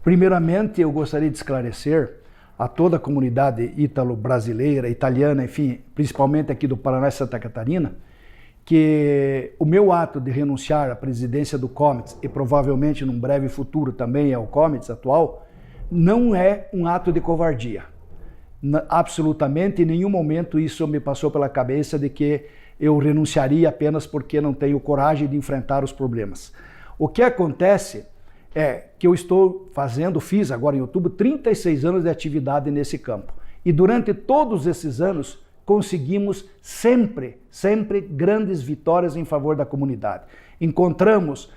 Primeiramente, eu gostaria de esclarecer a toda a comunidade ítalo-brasileira, italiana, enfim, principalmente aqui do Paraná e Santa Catarina, que o meu ato de renunciar à presidência do Comets e provavelmente num breve futuro também ao Comets atual, não é um ato de covardia. Absolutamente, em nenhum momento isso me passou pela cabeça de que eu renunciaria apenas porque não tenho coragem de enfrentar os problemas. O que acontece é que eu fiz agora em outubro, 36 anos de atividade nesse campo. E durante todos esses anos, conseguimos sempre grandes vitórias em favor da comunidade. Encontramos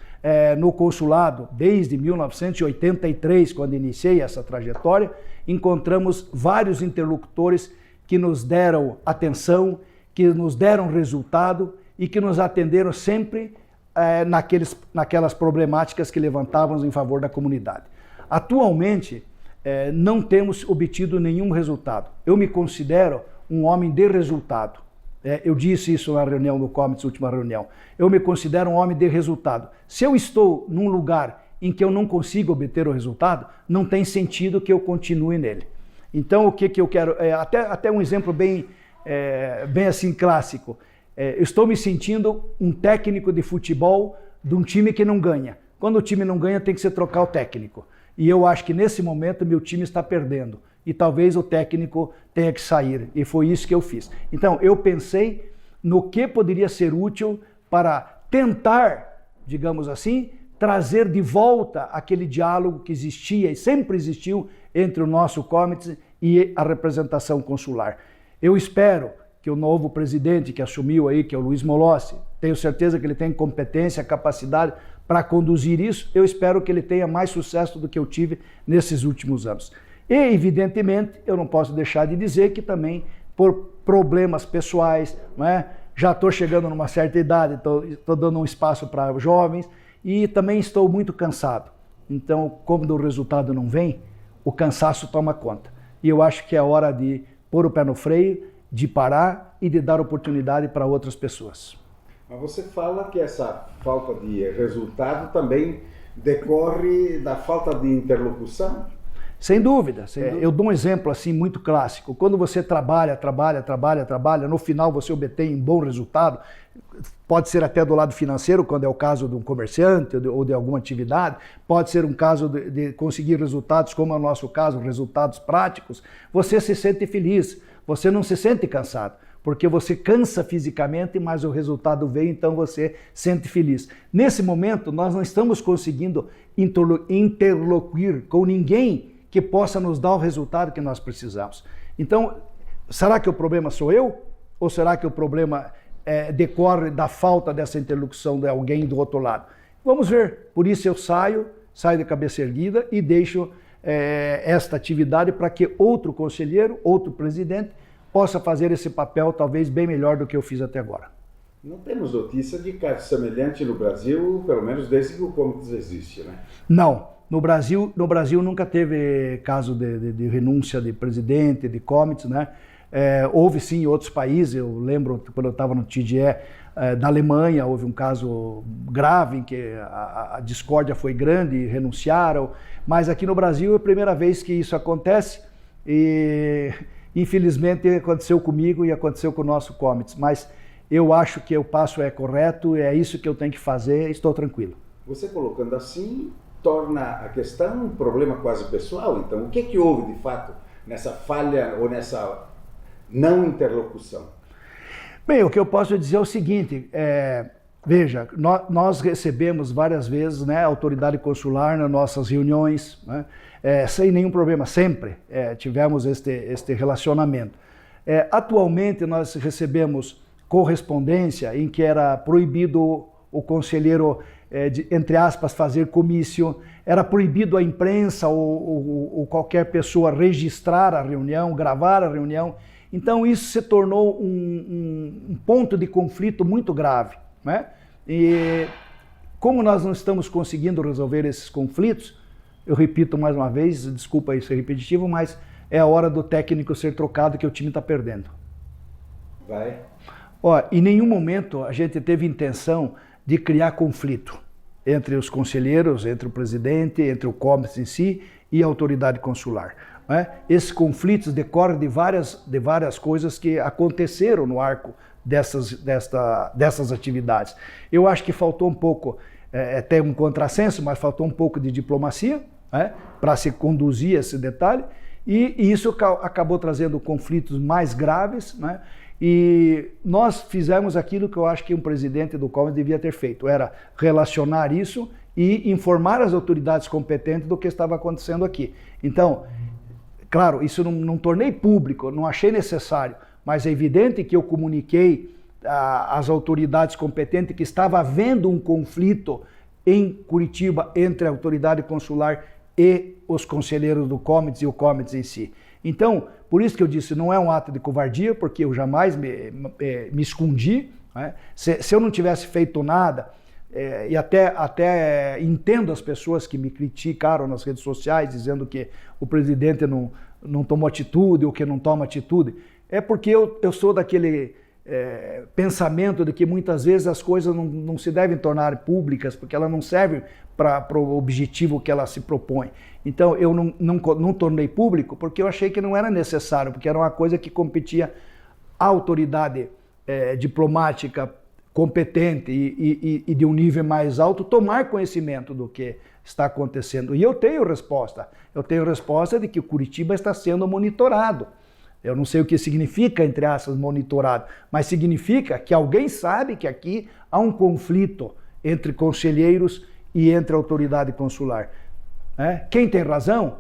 no consulado, desde 1983, quando iniciei essa trajetória, encontramos vários interlocutores que nos deram atenção, que nos deram resultado e que nos atenderam sempre naquelas problemáticas que levantávamos em favor da comunidade. Atualmente, não temos obtido nenhum resultado. Eu me considero um homem de resultado. Eu disse isso na reunião do Comets, última reunião. Eu me considero um homem de resultado. Se eu estou num lugar em que eu não consigo obter o resultado, não tem sentido que eu continue nele. Então, o que eu quero... até um exemplo bem assim clássico. Eu estou me sentindo um técnico de futebol de um time que não ganha. Quando o time não ganha, tem que se trocar o técnico. E eu acho que nesse momento meu time está perdendo. E talvez o técnico tenha que sair. E foi isso que eu fiz. Então, eu pensei no que poderia ser útil para tentar, digamos assim, trazer de volta aquele diálogo que existia e sempre existiu entre o nosso Comets e a representação consular. Eu espero que o novo presidente que assumiu aí, que é o Luiz Molossi, tenho certeza que ele tem competência, capacidade para conduzir isso. Eu espero que ele tenha mais sucesso do que eu tive nesses últimos anos. E, evidentemente, eu não posso deixar de dizer que também, por problemas pessoais, não é? Já estou chegando numa certa idade, estou dando um espaço para jovens e também estou muito cansado. Então, como o resultado não vem, o cansaço toma conta. E eu acho que é hora de pôr o pé no freio, de parar e de dar oportunidade para outras pessoas. Mas você fala que essa falta de resultado também decorre da falta de interlocução? Sem dúvida. Eu dou um exemplo assim muito clássico. Quando você trabalha, no final você obtém um bom resultado, pode ser até do lado financeiro, quando é o caso de um comerciante ou de alguma atividade, pode ser um caso de conseguir resultados, como é o nosso caso, resultados práticos, você se sente feliz, você não se sente cansado, porque você cansa fisicamente, mas o resultado veio, então você sente feliz. Nesse momento, nós não estamos conseguindo interloquir com ninguém que possa nos dar o resultado que nós precisamos. Então, será que o problema sou eu? Ou será que o problema decorre da falta dessa interlocução de alguém do outro lado? Vamos ver. Por isso eu saio de cabeça erguida e deixo esta atividade para que outro conselheiro, outro presidente, possa fazer esse papel talvez bem melhor do que eu fiz até agora. Não temos notícia de caso semelhante no Brasil, pelo menos desde que o Comets existe, né? Não. No Brasil nunca teve caso de renúncia de presidente, de Comets, né? Houve sim em outros países. Eu lembro quando eu estava no TGE da Alemanha, houve um caso grave em que a discórdia foi grande e renunciaram, mas aqui no Brasil é a primeira vez que isso acontece e infelizmente aconteceu comigo e aconteceu com o nosso Comets, mas eu acho que o passo é correto, é isso que eu tenho que fazer, estou tranquilo. Você colocando assim, torna a questão um problema quase pessoal. Então, o que houve de fato nessa falha ou nessa não interlocução? Bem, o que eu posso dizer é o seguinte, veja, nós recebemos várias vezes, né, a autoridade consular nas nossas reuniões, né, sem nenhum problema, sempre tivemos este relacionamento. Atualmente nós recebemos correspondência em que era proibido o conselheiro, entre aspas, fazer comício, era proibido a imprensa ou qualquer pessoa registrar a reunião, gravar a reunião. Então isso se tornou um ponto de conflito muito grave, né? E como nós não estamos conseguindo resolver esses conflitos, eu repito mais uma vez, desculpa isso ser repetitivo, mas é a hora do técnico ser trocado que o time está perdendo. Vai. Em nenhum momento a gente teve intenção de criar conflito entre os conselheiros, entre o presidente, entre o Comets em si e autoridade consular. Né? Esses conflitos decorrem de várias coisas que aconteceram no arco dessas atividades. Eu acho que faltou um pouco, até um contrassenso, mas faltou um pouco de diplomacia, né, para se conduzir esse detalhe, e isso acabou trazendo conflitos mais graves, né, e nós fizemos aquilo que eu acho que um presidente do COMETS devia ter feito, era relacionar isso e informar as autoridades competentes do que estava acontecendo aqui. Então, claro, isso não tornei público, não achei necessário, mas é evidente que eu comuniquei às autoridades competentes que estava havendo um conflito em Curitiba entre a autoridade consular e os conselheiros do COMETS e o COMETS em si. Então, por isso que eu disse, não é um ato de covardia, porque eu jamais me escondi, né? Se eu não tivesse feito nada, e até entendo as pessoas que me criticaram nas redes sociais, dizendo que o presidente não tomou atitude ou que não toma atitude, é porque eu sou daquele pensamento de que muitas vezes as coisas não se devem tornar públicas, porque elas não servem para o objetivo que ela se propõe. Então eu não tornei público porque eu achei que não era necessário, porque era uma coisa que competia à autoridade diplomática competente e de um nível mais alto tomar conhecimento do que está acontecendo. E eu tenho resposta de que o Curitiba está sendo monitorado. Eu não sei o que significa, entre aspas, monitorado, mas significa que alguém sabe que aqui há um conflito entre conselheiros e entre a autoridade consular. Quem tem razão?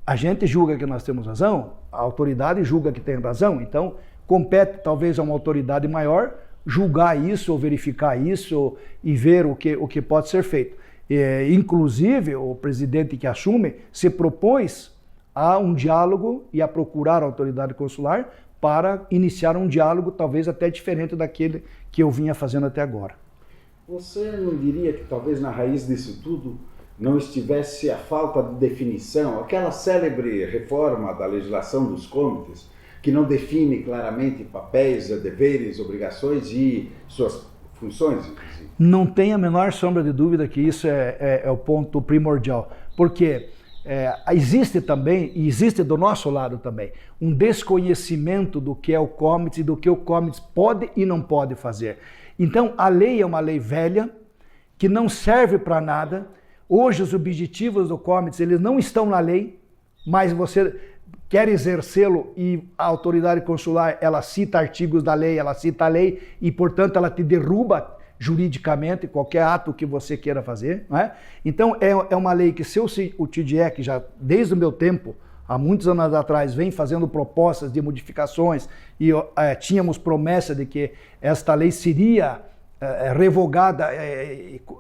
A gente julga que nós temos razão, a autoridade julga que tem razão, então compete talvez a uma autoridade maior julgar isso ou verificar isso e ver o que pode ser feito. Inclusive, o presidente que assume se propôs a um diálogo e a procurar a autoridade consular para iniciar um diálogo talvez até diferente daquele que eu vinha fazendo até agora. Você não diria que talvez na raiz disso tudo não estivesse a falta de definição, aquela célebre reforma da legislação dos COMETS, que não define claramente papéis, deveres, obrigações e suas funções? Não tem a menor sombra de dúvida que isso é o ponto primordial, porque existe também, e existe do nosso lado também, um desconhecimento do que é o COMETS e do que o COMETS pode e não pode fazer. Então, a lei é uma lei velha, que não serve para nada. Hoje, os objetivos do COMETS, eles não estão na lei, mas você quer exercê-lo e a autoridade consular, ela cita artigos da lei, ela cita a lei e, portanto, ela te derruba juridicamente qualquer ato que você queira fazer, não é? Então é uma lei que o TDE, já desde o meu tempo, há muitos anos atrás, vem fazendo propostas de modificações e tínhamos promessa de que esta lei seria revogada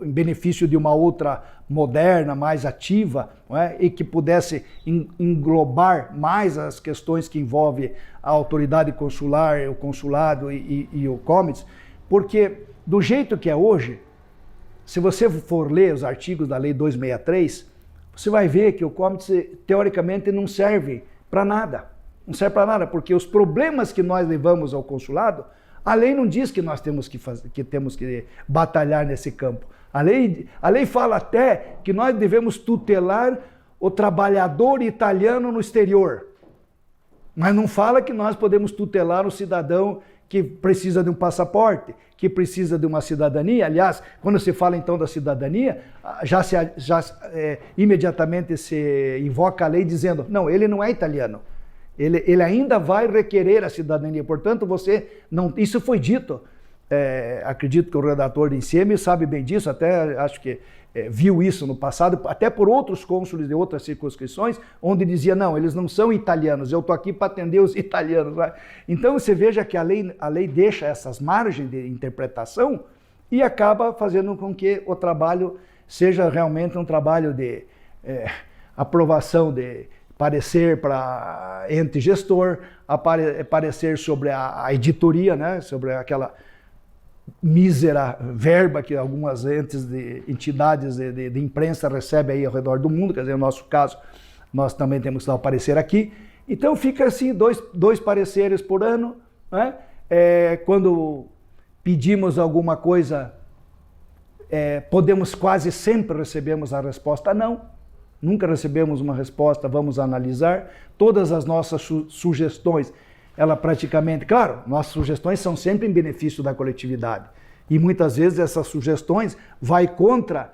em benefício de uma outra moderna, mais ativa, não é? E que pudesse englobar mais as questões que envolvem a autoridade consular, o consulado e o COMETS, porque do jeito que é hoje, se você for ler os artigos da Lei 263, você vai ver que o COMETS, teoricamente, não serve para nada. Não serve para nada, porque os problemas que nós levamos ao consulado, a lei não diz que nós temos que batalhar nesse campo. A lei fala até que nós devemos tutelar o trabalhador italiano no exterior. Mas não fala que nós podemos tutelar o cidadão que precisa de um passaporte, que precisa de uma cidadania. Aliás, quando se fala então da cidadania, imediatamente se invoca a lei dizendo, não, ele não é italiano, ele ainda vai requerer a cidadania, portanto você não... Isso foi dito, acredito que o redator de INSEMI sabe bem disso, até acho que viu isso no passado, até por outros cônsules de outras circunscrições, onde dizia, não, eles não são italianos, eu estou aqui para atender os italianos. Né? Então você veja que a lei deixa essas margens de interpretação e acaba fazendo com que o trabalho seja realmente um trabalho de aprovação de parecer para ente gestor, parecer sobre a editoria, né? Sobre aquela mísera verba que algumas entidades de imprensa recebem aí ao redor do mundo, quer dizer, no nosso caso, nós também temos que dar o parecer aqui. Então fica assim, dois pareceres por ano, né? Quando pedimos alguma coisa, quase sempre recebemos a resposta não, nunca recebemos uma resposta, vamos analisar. Todas as nossas sugestões, ela praticamente, claro, nossas sugestões são sempre em benefício da coletividade. E muitas vezes essas sugestões vai contra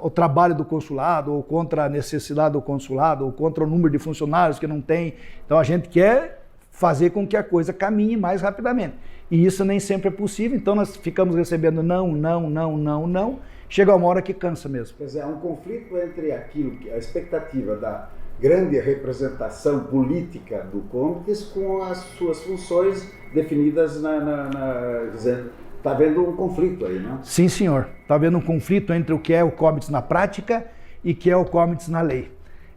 o trabalho do consulado, ou contra a necessidade do consulado, ou contra o número de funcionários que não tem. Então a gente quer fazer com que a coisa caminhe mais rapidamente. E isso nem sempre é possível, então nós ficamos recebendo não. Chega uma hora que cansa mesmo. Quer dizer, há um conflito entre aquilo que a expectativa da grande representação política do Comites com as suas funções definidas está havendo um conflito aí, não? Sim, senhor. Está havendo um conflito entre o que é o Comites na prática e o que é o Comites na lei.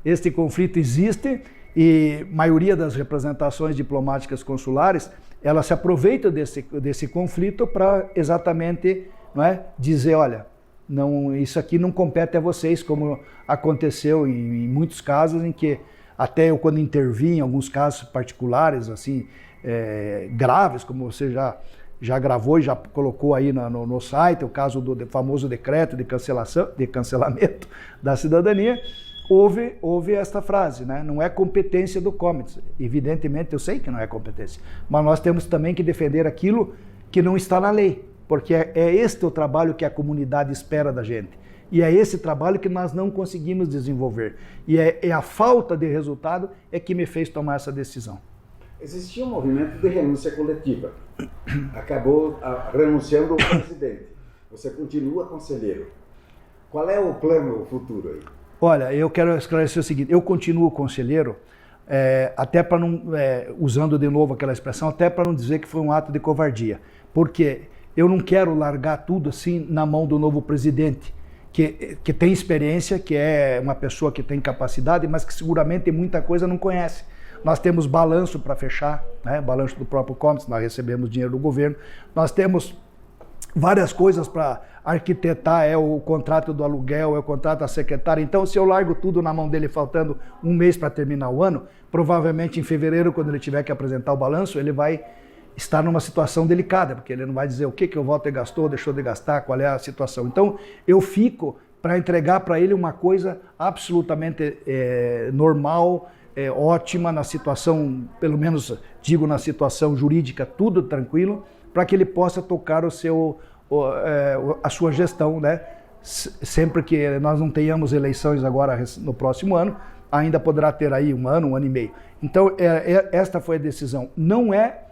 Este conflito existe e a maioria das representações diplomáticas consulares, ela se aproveita desse conflito para exatamente, não é, dizer, olha, não, isso aqui não compete a vocês, como aconteceu em muitos casos em que até eu quando intervi em alguns casos particulares, assim, graves, como você já gravou e já colocou aí no site, o caso do famoso decreto de cancelamento da cidadania, houve esta frase, né? Não é competência do Comites. Evidentemente, eu sei que não é competência, mas nós temos também que defender aquilo que não está na lei, porque é este o trabalho que a comunidade espera da gente. E é esse trabalho que nós não conseguimos desenvolver. E é a falta de resultado que me fez tomar essa decisão. Existia um movimento de renúncia coletiva. Acabou renunciando o presidente. Você continua conselheiro. Qual é o plano futuro aí? Olha, eu quero esclarecer o seguinte, eu continuo conselheiro, até para não, usando de novo aquela expressão, até para não dizer que foi um ato de covardia, porque eu não quero largar tudo assim na mão do novo presidente, que tem experiência, que é uma pessoa que tem capacidade, mas que seguramente muita coisa não conhece. Nós temos balanço para fechar, né? Balanço do próprio Comites, nós recebemos dinheiro do governo, nós temos várias coisas para arquitetar, o contrato do aluguel, o contrato da secretária. Então, se eu largo tudo na mão dele faltando um mês para terminar o ano, provavelmente em fevereiro, quando ele tiver que apresentar o balanço, ele vai estar numa situação delicada, porque ele não vai dizer o que o Walter gastou, deixou de gastar, qual é a situação. Então, eu fico para entregar para ele uma coisa absolutamente normal, ótima, na situação, pelo menos digo na situação jurídica, tudo tranquilo, para que ele possa tocar a sua gestão, né? Sempre que nós não tenhamos eleições agora no próximo ano, ainda poderá ter aí um ano e meio. Então, esta foi a decisão. Não é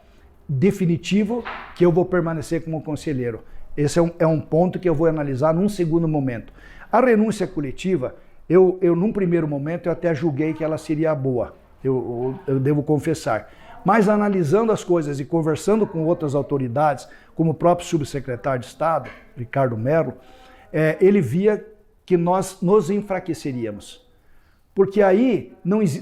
definitivo que eu vou permanecer como conselheiro. Esse é um ponto que eu vou analisar num segundo momento. A renúncia coletiva, eu num primeiro momento, eu até julguei que ela seria boa, eu devo confessar. Mas analisando as coisas e conversando com outras autoridades, como o próprio subsecretário de Estado, Ricardo Mello, ele via que nós nos enfraqueceríamos. Porque aí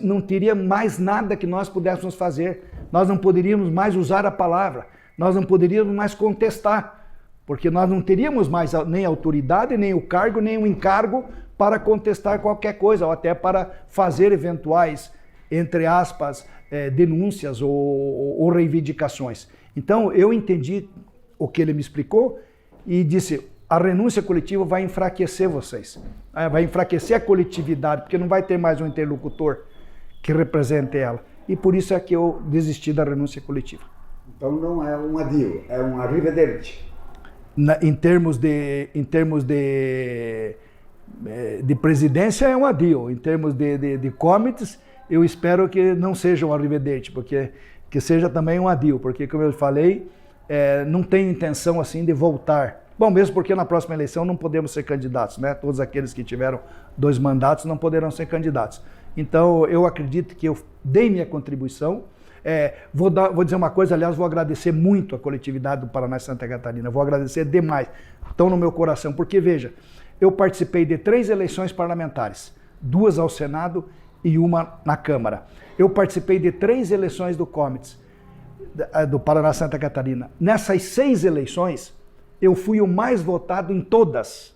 não teria mais nada que nós pudéssemos fazer. Nós não poderíamos mais usar a palavra, nós não poderíamos mais contestar, porque nós não teríamos mais nem autoridade, nem o cargo, nem o encargo para contestar qualquer coisa, ou até para fazer eventuais, entre aspas, denúncias ou reivindicações. Então, eu entendi o que ele me explicou e disse, a renúncia coletiva vai enfraquecer vocês, vai enfraquecer a coletividade, porque não vai ter mais um interlocutor que represente ela. E por isso é que eu desisti da renúncia coletiva. Então não é um adio, é um arrivederci. Em termos de presidência é um adio, em termos de comites, eu espero que não seja um arrivederci, porque que seja também um adio, porque como eu falei, não tenho intenção assim de voltar. Bom, mesmo porque na próxima eleição não podemos ser candidatos, né? Todos aqueles que tiveram 2 mandatos não poderão ser candidatos. Então eu acredito que eu dei minha contribuição. Vou dizer uma coisa, aliás, vou agradecer muito a coletividade do Paraná e Santa Catarina, vou agradecer demais, estão no meu coração, porque veja, eu participei de 3 eleições parlamentares, 2 ao Senado e 1 na Câmara. Eu participei de 3 eleições do Comites, do Paraná e Santa Catarina. Nessas 6 eleições, eu fui o mais votado em todas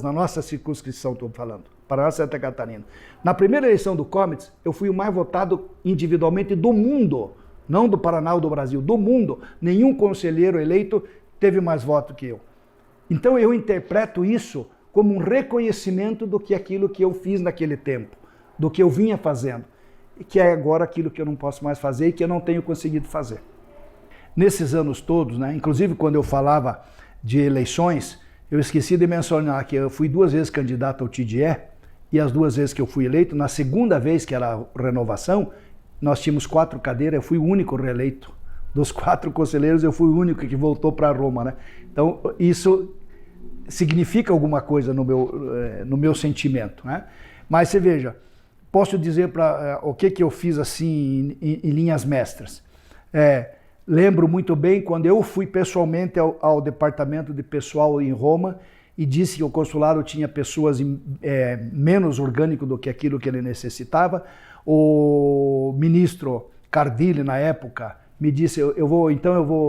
na nossa circunscrição, estou falando, Paraná e Santa Catarina. Na primeira eleição do Comites, eu fui o mais votado individualmente do mundo, não do Paraná ou do Brasil, do mundo. Nenhum conselheiro eleito teve mais voto que eu. Então eu interpreto isso como um reconhecimento do que aquilo que eu fiz naquele tempo, do que eu vinha fazendo, e que é agora aquilo que eu não posso mais fazer e que eu não tenho conseguido fazer. Nesses anos todos, né, inclusive quando eu falava de eleições, eu esqueci de mencionar que eu fui 2 vezes candidato ao TDE, e as 2 vezes que eu fui eleito, na segunda vez que era a renovação, nós tínhamos 4 cadeiras, eu fui o único reeleito. Dos 4 conselheiros, eu fui o único que voltou para Roma, né? Então, isso significa alguma coisa no meu sentimento, né? Mas você veja, posso dizer o que eu fiz assim em linhas mestras. Lembro muito bem quando eu fui pessoalmente ao departamento de pessoal em Roma e disse que o consulado tinha pessoas menos orgânico do que aquilo que ele necessitava. O ministro Cardilli, na época, me disse,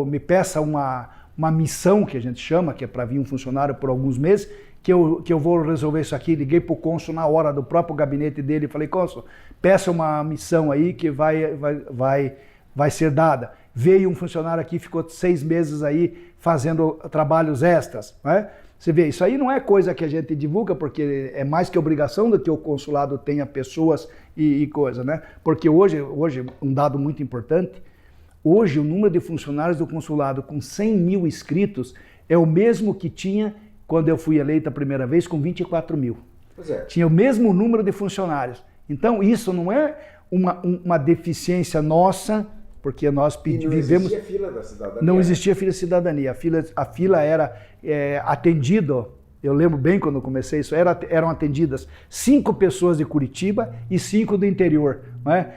me peça uma missão, que a gente chama, que é para vir um funcionário por alguns meses, que eu vou resolver isso aqui. Liguei para o cônsul na hora do próprio gabinete dele e falei, cônsul, peça uma missão aí que vai ser dada. Veio um funcionário aqui, ficou 6 meses aí fazendo trabalhos extras, né? Você vê, isso aí não é coisa que a gente divulga, porque é mais que obrigação do que o consulado tenha pessoas e coisa, né? Porque hoje, um dado muito importante, hoje o número de funcionários do consulado com 100 mil inscritos é o mesmo que tinha quando eu fui eleito a primeira vez, com 24 mil. Pois é. Tinha o mesmo número de funcionários. Então isso não é uma deficiência nossa, porque nós vivemos... Não existia fila da cidadania. Não existia fila de cidadania. A fila era atendida, eu lembro bem quando eu comecei isso, eram atendidas 5 pessoas de Curitiba e 5 do interior. Não é?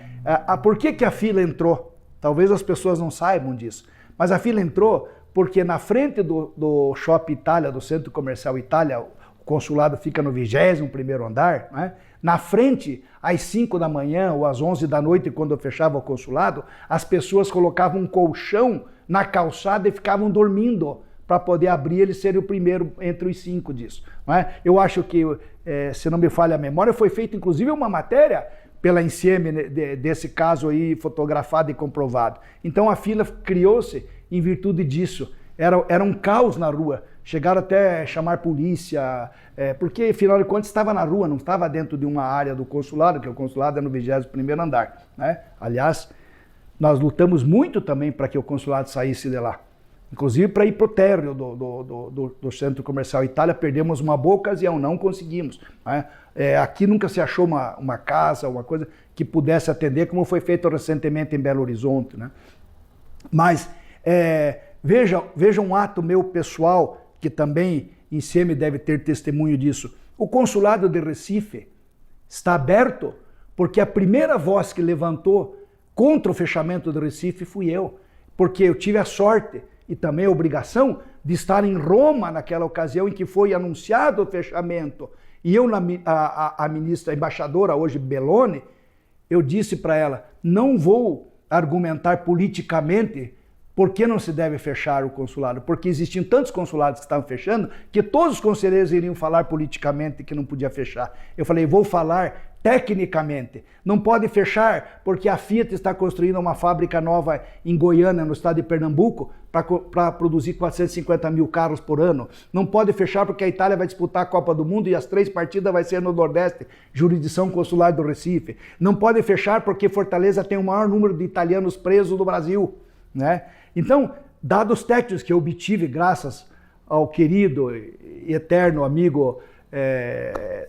Por que a fila entrou? Talvez as pessoas não saibam disso, mas a fila entrou porque na frente do Shopping Itália, do Centro Comercial Itália, o consulado fica no 21º andar, não é? Na frente, às 5 da manhã ou às 11 da noite, quando eu fechava o consulado, as pessoas colocavam um colchão na calçada e ficavam dormindo para poder abrir, ele ser o primeiro entre os 5 disso. Não é? Eu acho que, se não me falha a memória, foi feita inclusive uma matéria pela Insieme desse caso aí, fotografado e comprovado. Então a fila criou-se em virtude disso. Era um caos na rua. Chegaram até a chamar polícia, porque, afinal de contas, estava na rua, não estava dentro de uma área do consulado, que o consulado é no 21º andar. Né? Aliás, nós lutamos muito também para que o consulado saísse de lá. Inclusive para ir para o térreo do Centro Comercial Itália, perdemos uma boa ocasião, não conseguimos. Né? Aqui nunca se achou uma casa, uma coisa que pudesse atender, como foi feito recentemente em Belo Horizonte. Né? Mas veja um ato meu pessoal, que também Insieme deve ter testemunho disso. O consulado de Recife está aberto porque a primeira voz que levantou contra o fechamento do Recife fui eu, porque eu tive a sorte e também a obrigação de estar em Roma naquela ocasião em que foi anunciado o fechamento. E eu, a ministra, a embaixadora hoje, Belloni, eu disse para ela, não vou argumentar politicamente por que não se deve fechar o consulado? Porque existiam tantos consulados que estavam fechando que todos os conselheiros iriam falar politicamente que não podia fechar. Eu falei, vou falar tecnicamente. Não pode fechar porque a Fiat está construindo uma fábrica nova em Goiânia, no estado de Pernambuco, para produzir 450 mil carros por ano. Não pode fechar porque a Itália vai disputar a Copa do Mundo e as 3 partidas vai ser no Nordeste, jurisdição consular do Recife. Não pode fechar porque Fortaleza tem o maior número de italianos presos do Brasil, né? Então, dados técnicos que eu obtive graças ao querido e eterno amigo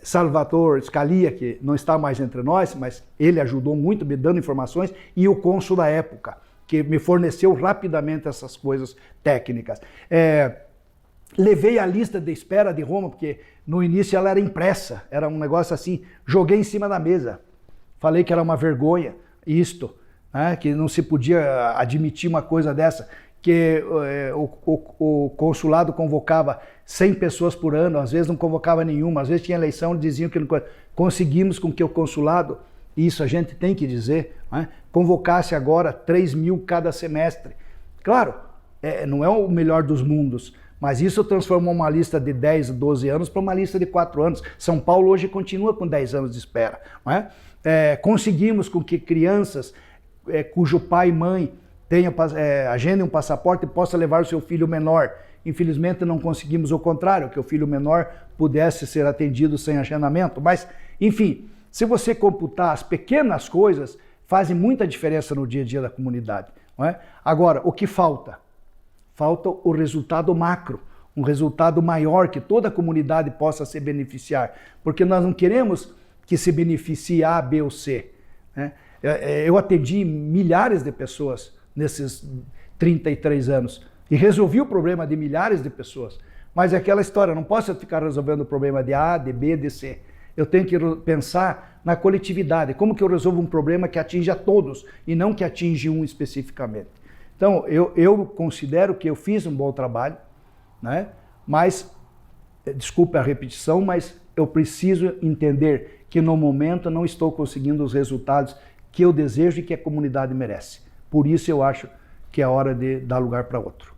Salvatore Scalia, que não está mais entre nós, mas ele ajudou muito me dando informações, e o cônsul da época, que me forneceu rapidamente essas coisas técnicas. Levei a lista de espera de Roma, porque no início ela era impressa, era um negócio assim, joguei em cima da mesa, falei que era uma vergonha isto, que não se podia admitir uma coisa dessa, que o consulado convocava 100 pessoas por ano, às vezes não convocava nenhuma, às vezes tinha eleição, diziam que não... Conseguimos com que o consulado, e isso a gente tem que dizer, convocasse agora 3 mil cada semestre. Claro, não é o melhor dos mundos, mas isso transformou uma lista de 10, 12 anos para uma lista de 4 anos. São Paulo hoje continua com 10 anos de espera. Conseguimos com que crianças cujo pai e mãe agendem um passaporte e possa levar o seu filho menor. Infelizmente não conseguimos o contrário, que o filho menor pudesse ser atendido sem agendamento. Mas, enfim, se você computar as pequenas coisas, fazem muita diferença no dia a dia da comunidade. Não é? Agora, o que falta? Falta o resultado macro, um resultado maior que toda a comunidade possa se beneficiar, porque nós não queremos que se beneficie A, B ou C. Né? Eu atendi milhares de pessoas nesses 33 anos e resolvi o problema de milhares de pessoas, mas é aquela história, não posso ficar resolvendo o problema de A, de B, de C. Eu tenho que pensar na coletividade, como que eu resolvo um problema que atinge a todos e não que atinge um especificamente. Então, eu considero que eu fiz um bom trabalho, né? Mas, desculpe a repetição, mas eu preciso entender que no momento não estou conseguindo os resultados que eu desejo e que a comunidade merece. Por isso eu acho que é hora de dar lugar para outro.